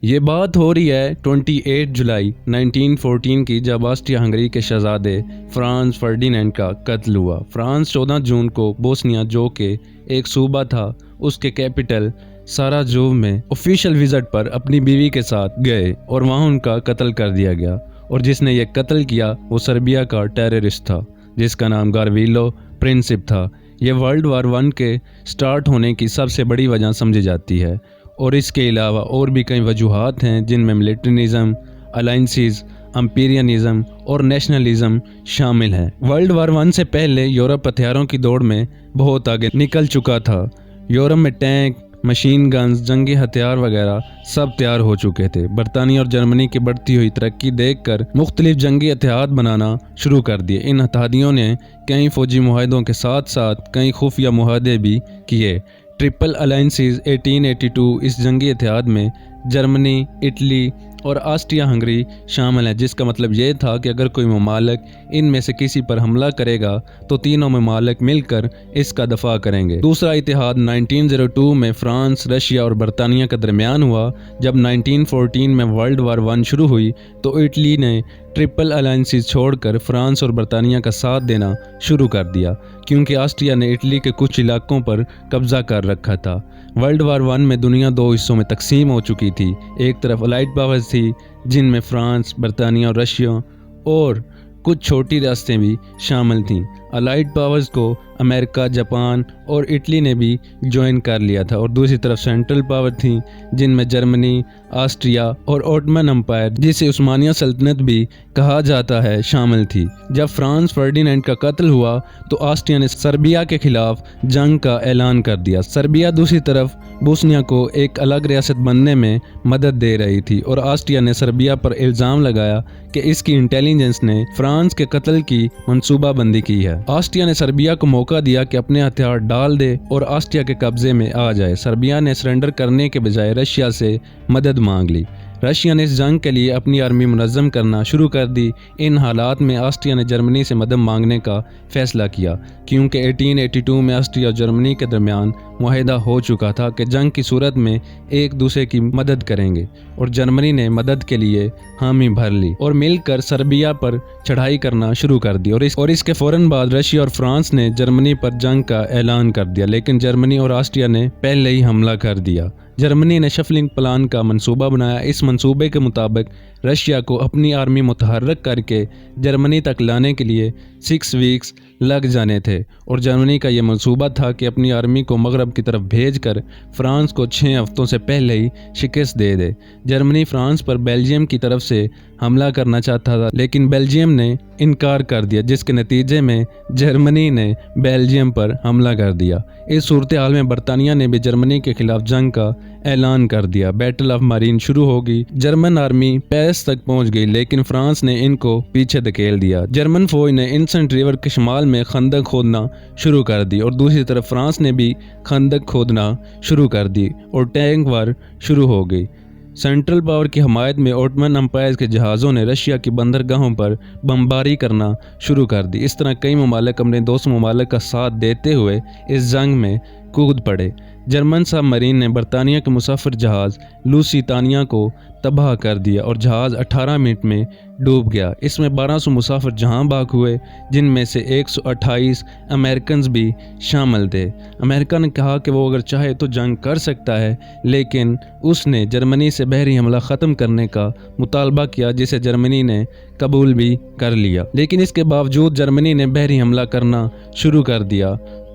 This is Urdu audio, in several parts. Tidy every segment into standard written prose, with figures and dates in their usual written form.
یہ بات ہو رہی ہے 28 جولائی 1914 کی، جب آسٹریا ہنگری کے شہزادے فرانز فرڈینینڈ کا قتل ہوا۔ فرانز 14 جون کو بوسنیا، جو کہ ایک صوبہ تھا، اس کے کیپٹل ساراجوو میں آفیشیل وزٹ پر اپنی بیوی کے ساتھ گئے اور وہاں ان کا قتل کر دیا گیا، اور جس نے یہ قتل کیا وہ سربیا کا ٹیررسٹ تھا جس کا نام گارویلو پرنسپ تھا۔ یہ ورلڈ وار 1 کے سٹارٹ ہونے کی سب سے بڑی وجہ سمجھی جاتی ہے، اور اس کے علاوہ اور بھی کئی وجوہات ہیں جن میں ملٹرینزم، الائنسز، امپیرینزم اور نیشنلزم شامل ہیں۔ ورلڈ وار 1 سے پہلے یورپ ہتھیاروں کی دوڑ میں بہت آگے نکل چکا تھا۔ یورپ میں ٹینک، مشین گنز، جنگی ہتھیار وغیرہ سب تیار ہو چکے تھے۔ برطانیہ اور جرمنی کی بڑھتی ہوئی ترقی دیکھ کر مختلف جنگی اتحاد بنانا شروع کر دیے۔ ان اتحادیوں نے کئی فوجی معاہدوں کے ساتھ ساتھ کئی خفیہ معاہدے بھی کیے۔ ٹرپل الائنسز 1882 اس جنگی اتحاد میں جرمنی، اٹلی اور آسٹریا ہنگری شامل ہیں، جس کا مطلب یہ تھا کہ اگر کوئی ممالک ان میں سے کسی پر حملہ کرے گا تو تینوں ممالک مل کر اس کا دفاع کریں گے۔ دوسرا اتحاد 1902 میں فرانس، رشیا اور برطانیہ کے درمیان ہوا۔ جب 1914 میں ورلڈ وار 1 شروع ہوئی تو اٹلی نے ٹرپل الائنسز چھوڑ کر فرانس اور برطانیہ کا ساتھ دینا شروع کر دیا، کیونکہ آسٹریا نے اٹلی کے کچھ علاقوں پر قبضہ کر رکھا تھا۔ ورلڈ وار 1 میں دنیا دو حصوں میں تقسیم ہو چکی تھی۔ ایک طرف الائڈ پاورز تھی جن میں فرانس، برطانیہ اور رشیا اور کچھ چھوٹی ریاستیں بھی شامل تھیں۔ الائڈ پاورز کو امریکہ، جاپان اور اٹلی نے بھی جوائن کر لیا تھا، اور دوسری طرف سینٹرل پاور تھیں جن میں جرمنی، آسٹریا اور اوٹمن امپائر، جسے عثمانیہ سلطنت بھی کہا جاتا ہے، شامل تھی۔ جب فرانز فرڈینینڈ کا قتل ہوا تو آسٹریا نے سربیا کے خلاف جنگ کا اعلان کر دیا۔ سربیا دوسری طرف بوسنیا کو ایک الگ ریاست بننے میں مدد دے رہی تھی، اور آسٹریا نے سربیا پر الزام لگایا کہ اس کی انٹیلیجنس نے فرانز کے قتل کی منصوبہ بندی کی ہے۔ آسٹریا نے سربیا کو موقع دیا کہ اپنے ہتھیار ڈال دے اور آسٹریا کے قبضے میں آ جائے۔ سربیا نے سرنڈر کرنے کے بجائے رشیا سے مدد مانگ لی۔ رشیا نے اس جنگ کے لیے اپنی آرمی منظم کرنا شروع کر دی۔ ان حالات میں آسٹریا نے جرمنی سے مدد مانگنے کا فیصلہ کیا، کیونکہ 1882 میں آسٹریا اور جرمنی کے درمیان معاہدہ ہو چکا تھا کہ جنگ کی صورت میں ایک دوسرے کی مدد کریں گے، اور جرمنی نے مدد کے لیے حامی بھر لی اور مل کر سربیا پر چڑھائی کرنا شروع کر دی، اور اس کے فوراً بعد رشیا اور فرانس نے جرمنی پر جنگ کا اعلان کر دیا، لیکن جرمنی اور آسٹریا نے پہلے ہی حملہ کر دیا۔ جرمنی نے شفلنگ پلان کا منصوبہ بنایا۔ اس منصوبے کے مطابق رشیا کو اپنی آرمی متحرک کر کے جرمنی تک لانے کے لیے 6 ویکس لگ جانے تھے، اور جرمنی کا یہ منصوبہ تھا کہ اپنی آرمی کو مغرب کی طرف بھیج کر فرانس کو 6 ہفتوں سے پہلے ہی شکست دے دے۔ جرمنی فرانس پر بیلجیم کی طرف سے حملہ کرنا چاہتا تھا، لیکن بیلجیم نے انکار کر دیا، جس کے نتیجے میں جرمنی نے بیلجیم پر حملہ کر دیا۔ اس صورتحال میں برطانیہ نے بھی جرمنی کے خلاف جنگ کا اعلان کر دیا۔ بیٹل آف مارین شروع ہوگی۔ جرمن آرمی پیرس تک پہنچ گئی، لیکن فرانس نے ان کو پیچھے دھکیل دیا۔ جرمن فوج نے انسنٹ ریور کے شمال میں خندق کھودنا شروع کر دی، اور دوسری طرف فرانس نے بھی خندق کھودنا شروع کر دی، اور ٹینک وار شروع ہو گئی۔ سینٹرل پاور کی حمایت میں اوٹمن امپائر کے جہازوں نے رشیا کی بندرگاہوں پر بمباری کرنا شروع کر دی۔ اس طرح کئی ممالک اپنے دوست ممالک کا ساتھ دیتے ہوئے اس جنگ میں کود پڑے۔ جرمن سب مرین نے برطانیہ کے مسافر جہاز لوسیتانیا کو تباہ کر دیا، اور جہاز 18 منٹ میں ڈوب گیا۔ اس میں 1200 مسافر جہاں بھاگ ہوئے، جن میں سے 128 امریکنز بھی شامل تھے۔ امریکہ نے کہا کہ وہ اگر چاہے تو جنگ کر سکتا ہے، لیکن اس نے جرمنی سے بحری حملہ ختم کرنے کا مطالبہ کیا، جسے جرمنی نے قبول بھی کر لیا۔ لیکن اس کے باوجود جرمنی نے بحری حملہ کرنا شروع کر دیا،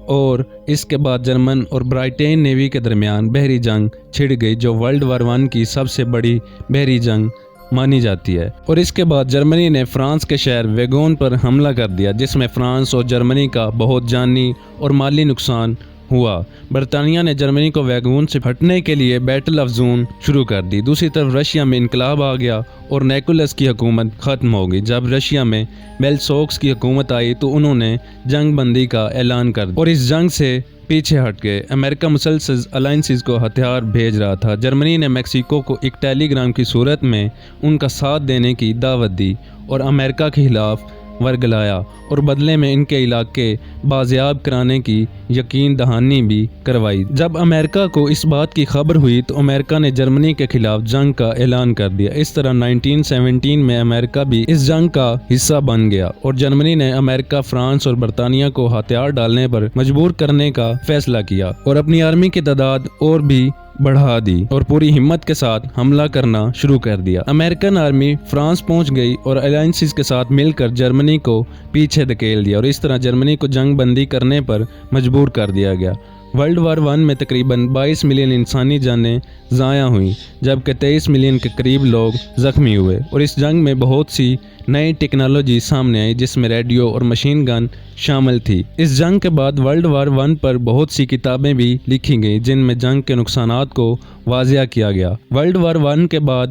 اور اس کے بعد جرمن اور برائٹین نیوی کے درمیان بحری جنگ چھڑ گئی، جو ورلڈ وار 1 کی سب سے بڑی بحری جنگ مانی جاتی ہے۔ اور اس کے بعد جرمنی نے فرانس کے شہر ویگون پر حملہ کر دیا، جس میں فرانس اور جرمنی کا بہت جانی اور مالی نقصان ہوا۔ برطانیہ نے جرمنی کو ویگون سے ہٹنے کے لیے بیٹل آف زون شروع کر دی۔ دوسری طرف رشیا میں انقلاب آ گیا اور نیکولس کی حکومت ختم ہو گئی۔ جب رشیا میں بیلسوکس کی حکومت آئی تو انہوں نے جنگ بندی کا اعلان کر دیا اور اس جنگ سے پیچھے ہٹ گئے۔ امریکہ مسلسل الائنسز کو ہتھیار بھیج رہا تھا۔ جرمنی نے میکسیکو کو ایک ٹیلی گرام کی صورت میں ان کا ساتھ دینے کی دعوت دی اور امریکہ کے خلاف ورگلایا، اور بدلے میں ان کے علاقے بازیاب کرانے کی یقین دہانی بھی کروائی۔ جب امریکہ کو اس بات کی خبر ہوئی تو امریکہ نے جرمنی کے خلاف جنگ کا اعلان کر دیا۔ اس طرح 1917 میں امریکہ بھی اس جنگ کا حصہ بن گیا اور جرمنی نے امریکہ، فرانس اور برطانیہ کو ہتھیار ڈالنے پر مجبور کرنے کا فیصلہ کیا اور اپنی آرمی کی تعداد اور بھی بڑھا دی اور پوری ہمت کے ساتھ حملہ کرنا شروع کر دیا۔ امریکن آرمی فرانس پہنچ گئی اور الائنسز کے ساتھ مل کر جرمنی کو پیچھے دھکیل دیا اور اس طرح جرمنی کو جنگ بندی کرنے پر مجبور کر دیا گیا۔ ورلڈ وار 1 میں تقریباً 22 ملین انسانی جانیں ضائع ہوئیں جبکہ 23 ملین کے قریب لوگ زخمی ہوئے اور اس جنگ میں بہت سی نئی ٹیکنالوجی سامنے آئی جس میں ریڈیو اور مشین گن شامل تھی۔ اس جنگ کے بعد ورلڈ وار 1 پر بہت سی کتابیں بھی لکھی گئیں جن میں جنگ کے نقصانات کو واضح کیا گیا۔ ورلڈ وار 1 کے بعد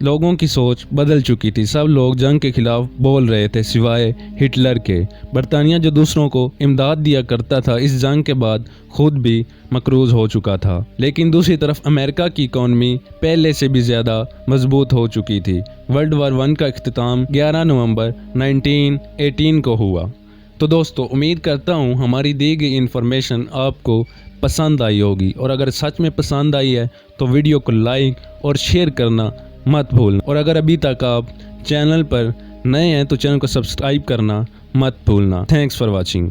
لوگوں کی سوچ بدل چکی تھی۔ سب لوگ جنگ کے خلاف بول رہے تھے سوائے ہٹلر کے۔ برطانیہ جو دوسروں کو امداد دیا کرتا تھا اس جنگ کے بعد خود بھی مقروض ہو چکا تھا، لیکن دوسری طرف امریکہ کی اکانومی پہلے سے بھی زیادہ مضبوط ہو چکی تھی۔ ورلڈ وار 1 کا اختتام 11 نومبر 1918 کو ہوا۔ تو دوستو، امید کرتا ہوں ہماری دی گئی انفارمیشن آپ کو پسند آئی ہوگی اور اگر سچ میں پسند آئی ہے تو ویڈیو کو لائک اور شیئر کرنا مت بھولنا اور اگر ابھی تک آپ چینل پر نئے ہیں تو چینل کو سبسکرائب کرنا مت بھولنا۔ Thanks for watching.